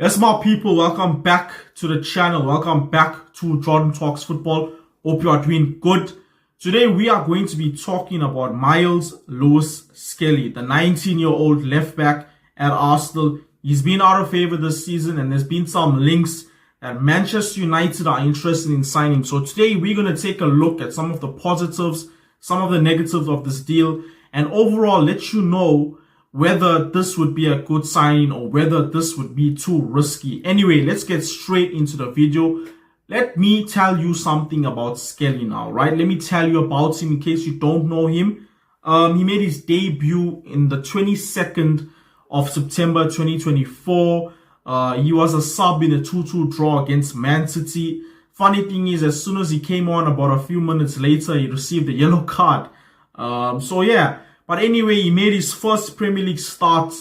Yes, my people, welcome back to the channel. Welcome back to Jordan Talks Football. Hope you are doing good. Today, we are going to be talking about Myles Lewis-Skelly, the 19-year-old left back at Arsenal. He's been out of favor this season, and there's been some links that Manchester United are interested in signing. So today, we're going to take a look at some of the positives, some of the negatives of this deal, and overall let you know whether this would be a good signing or whether this would be too risky. Anyway, let's get straight into the video. Let me tell you something about Skelly now, right? Let me tell you about him in case you don't know him. He made his debut in the 22nd of September 2024. He was a sub in a 2-2 draw against Man City. Funny thing is, as soon as he came on, about a few minutes later, he received a yellow card. But anyway, he made his first Premier League start,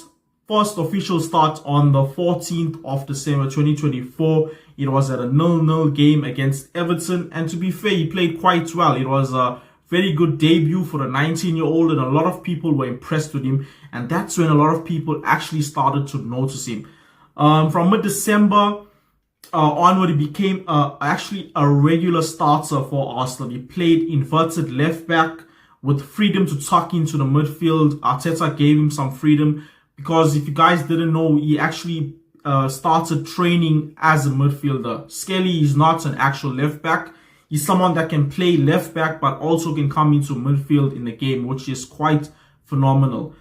first official start on the 14th of December 2024. It was at a 0-0 game against Everton. And to be fair, he played quite well. It was a very good debut for a 19-year-old, and a lot of people were impressed with him. And that's when a lot of people actually started to notice him. From mid-December onward, he became actually a regular starter for Arsenal. He played inverted left back, with freedom to tuck into the midfield. Arteta gave him some freedom because if you guys didn't know, he actually started training as a midfielder. Skelly is not an actual left back. He's someone that can play left back but also can come into midfield in the game, which is quite phenomenal.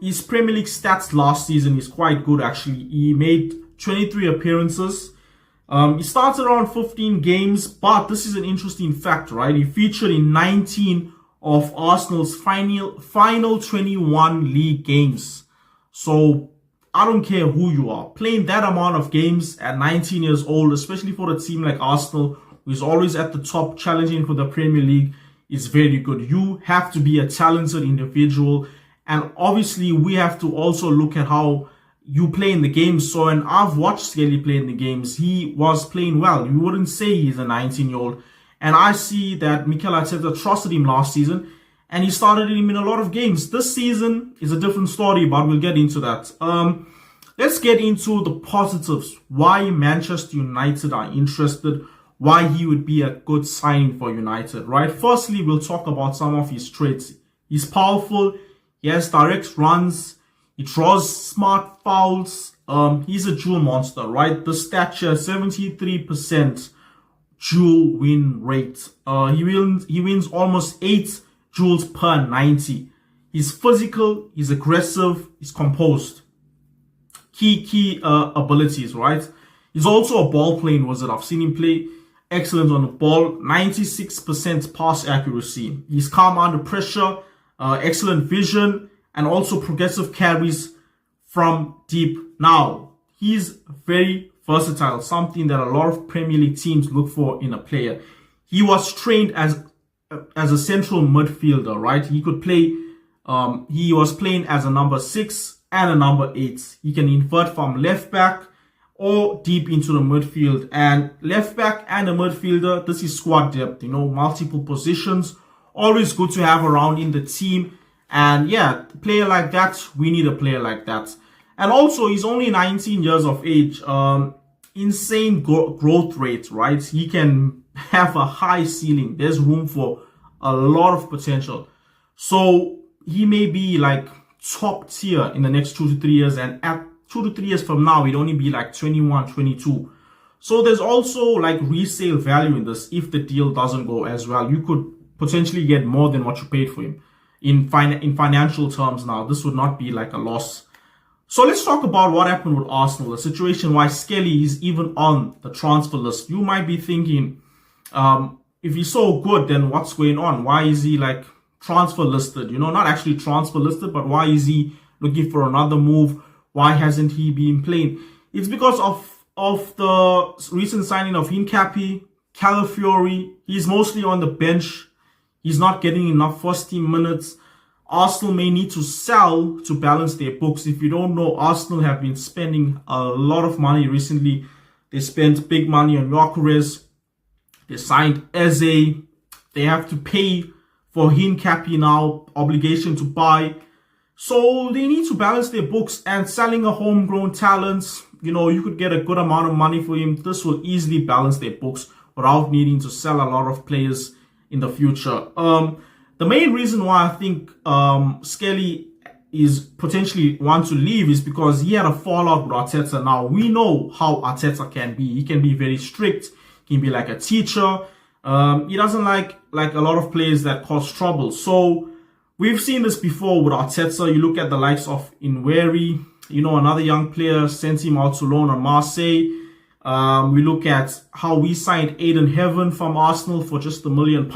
His Premier League stats last season is quite good actually. He made 23 appearances. He started around 15 games, but this is an interesting fact, right? He featured in 19 of Arsenal's final 21 league games. So I don't care who you are, playing that amount of games at 19 years old, especially for a team like Arsenal, who is always at the top challenging for the Premier League, is very good. You have to be a talented individual, and obviously we have to also look at how you play in the games. So, and I've watched Skelly play in the games. He was playing well. You wouldn't say he's a 19-year-old. And I see that Mikel Arteta trusted him last season and he started him in a lot of games. This season is a different story, but we'll get into that. Let's get into the positives. Why Manchester United are interested. Why he would be a good signing for United, right? Firstly, we'll talk about some of his traits. He's powerful. He has direct runs. He draws smart fouls. He's a duel monster, right? The stature, 73%. Duel win rate. He wins almost 8 duels per 90. He's physical, he's aggressive, he's composed. Key abilities, right? He's also a ball playing wizard. I've seen him play excellent on the ball. 96% pass accuracy. He's calm under pressure, excellent vision, and also progressive carries from deep. Now, he's very versatile, something that a lot of Premier League teams look for in a player. He was trained as a central midfielder, right? He could play, he was playing as a number 6 and a number 8. He can invert from left back or deep into the midfield. And left back and a midfielder, this is squad depth, you know, multiple positions. Always good to have around in the team. And yeah, a player like that, we need a player like that. And also, he's only 19 years of age. Insane growth rate, right? He can have a high ceiling. There's room for a lot of potential. So he may be like top tier in the next 2 to 3 years. And at 2 to 3 years from now, he'd only be like 21, 22. So there's also like resale value in this. If the deal doesn't go as well, you could potentially get more than what you paid for him. In financial terms now, this would not be like a loss. So let's talk about what happened with Arsenal, the situation why Skelly is even on the transfer list. You might be thinking, if he's so good, then what's going on? Why is he like transfer listed? You know, not actually transfer listed, but why is he looking for another move? Why hasn't he been playing? It's because of the recent signing of Hincapié, Calafiori. He's mostly on the bench. He's not getting enough first team minutes. Arsenal may need to sell to balance their books. If you don't know, Arsenal have been spending a lot of money recently. They spent big money on Gyökeres. They signed Eze. They have to pay for Hincapié now, obligation to buy. So they need to balance their books, and selling a homegrown talent, you could get a good amount of money for him. This will easily balance their books without needing to sell a lot of players in the future. The main reason why I think Skelly is potentially want to leave is because he had a fallout with Arteta. Now, we know how Arteta can be. He can be very strict. He can be like a teacher. He doesn't like a lot of players that cause trouble. So we've seen this before with Arteta. You look at the likes of Inweri, another young player, sent him out to loan on Marseille. We look at how we signed Aiden Heaven from Arsenal for just £1 million.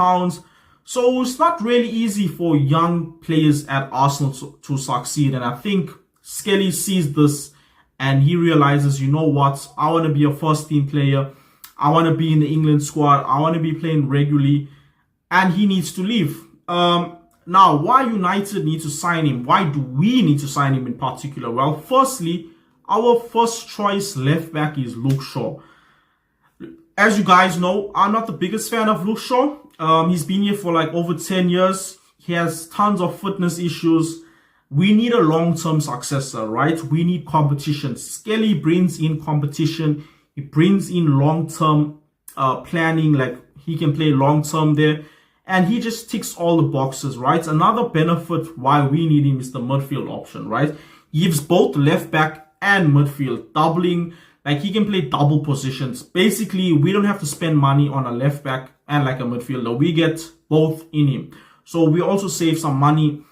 So it's not really easy for young players at Arsenal to succeed. And I think Skelly sees this and he realizes, you know what? I want to be a first team player. I want to be in the England squad. I want to be playing regularly. And he needs to leave. Now, why United need to sign him? Why do we need to sign him in particular? Well, firstly, our first choice left back is Luke Shaw. As you guys know, I'm not the biggest fan of Luke Shaw. He's been here for like over 10 years. He has tons of fitness issues. We need a long-term successor, right? We need competition. Skelly brings in competition. He brings in long-term planning, like he can play long-term there. And he just ticks all the boxes, right? Another benefit why we need him is the midfield option, right? He gives both left back and midfield, doubling. Like he can play double positions. Basically, we don't have to spend money on a left back and like a midfielder. We get both in him. So we also save some money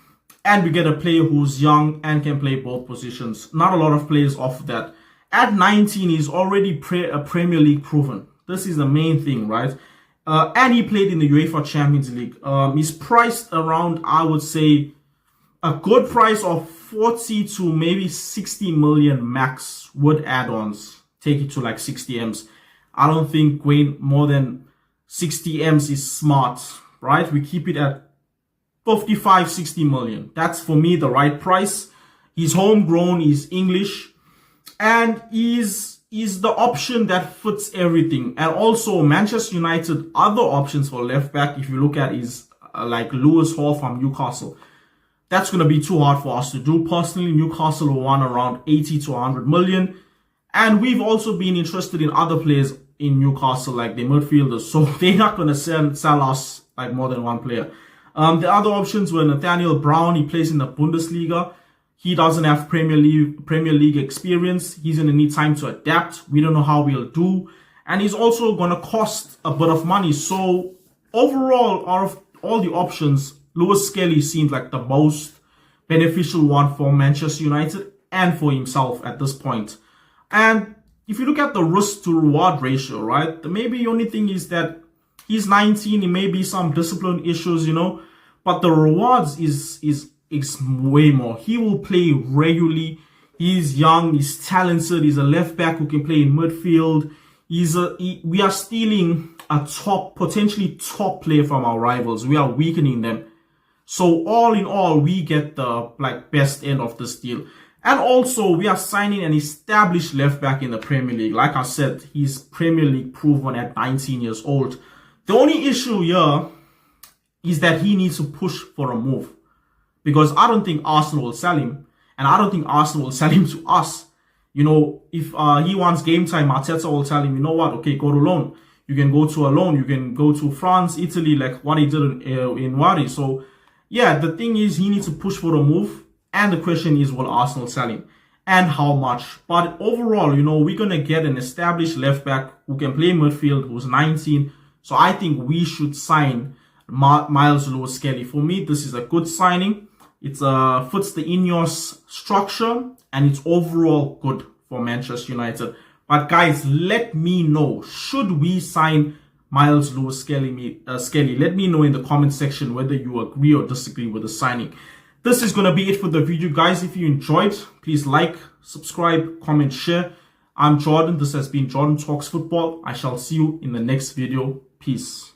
and we get a player who's young and can play both positions. Not a lot of players offer that. At 19, he's already a Premier League proven. This is the main thing, right? And he played in the UEFA Champions League. He's priced around, I would say, a good price of 40 to maybe 60 million max with add-ons. Take it to like 60 M's. I don't think going more than 60 M's is smart, right? We keep it at 55, 60 million. That's for me the right price. He's homegrown, he's English, and he's the option that fits everything. And also Manchester United, other options for left back, if you look at, is like Lewis Hall from Newcastle. That's going to be too hard for us to do. Personally, Newcastle will want around 80 to 100 million. And we've also been interested in other players in Newcastle, like the midfielders. So they're not going to sell us like more than one player. The other options were Nathaniel Brown. He plays in the Bundesliga. He doesn't have Premier League experience. He's going to need time to adapt. We don't know how he'll do. And he's also going to cost a bit of money. So overall, out of all the options, Lewis-Skelly seems like the most beneficial one for Manchester United and for himself at this point. And if you look at the risk to reward ratio, right, maybe the only thing is that he's 19, he may be some discipline issues, but the rewards is way more. He will play regularly. He's young, he's talented, he's a left back who can play in midfield. We are stealing a potentially top player from our rivals. We are weakening them. So all in all, we get the best end of this deal. And also, we are signing an established left back in the Premier League. Like I said, he's Premier League proven at 19 years old. The only issue here is that he needs to push for a move. Because I don't think Arsenal will sell him. And I don't think Arsenal will sell him to us. If he wants game time, Arteta will tell him, you know what, okay, go to loan. You can go to a loan. You can go to France, Italy, like what he did in Wari. So, yeah, the thing is he needs to push for a move. And the question is, will Arsenal sell him? And how much? But overall, we're going to get an established left back who can play midfield, who's 19. So I think we should sign Myles Lewis-Skelly. For me, this is a good signing. It fits the Ineos structure and it's overall good for Manchester United. But guys, let me know, should we sign Myles Lewis-Skelly? Let me know in the comment section whether you agree or disagree with the signing. This is going to be it for the video, guys. If you enjoyed, please like, subscribe, comment, share. I'm Jordan. This has been Jordan Talks Football. I shall see you in the next video. Peace.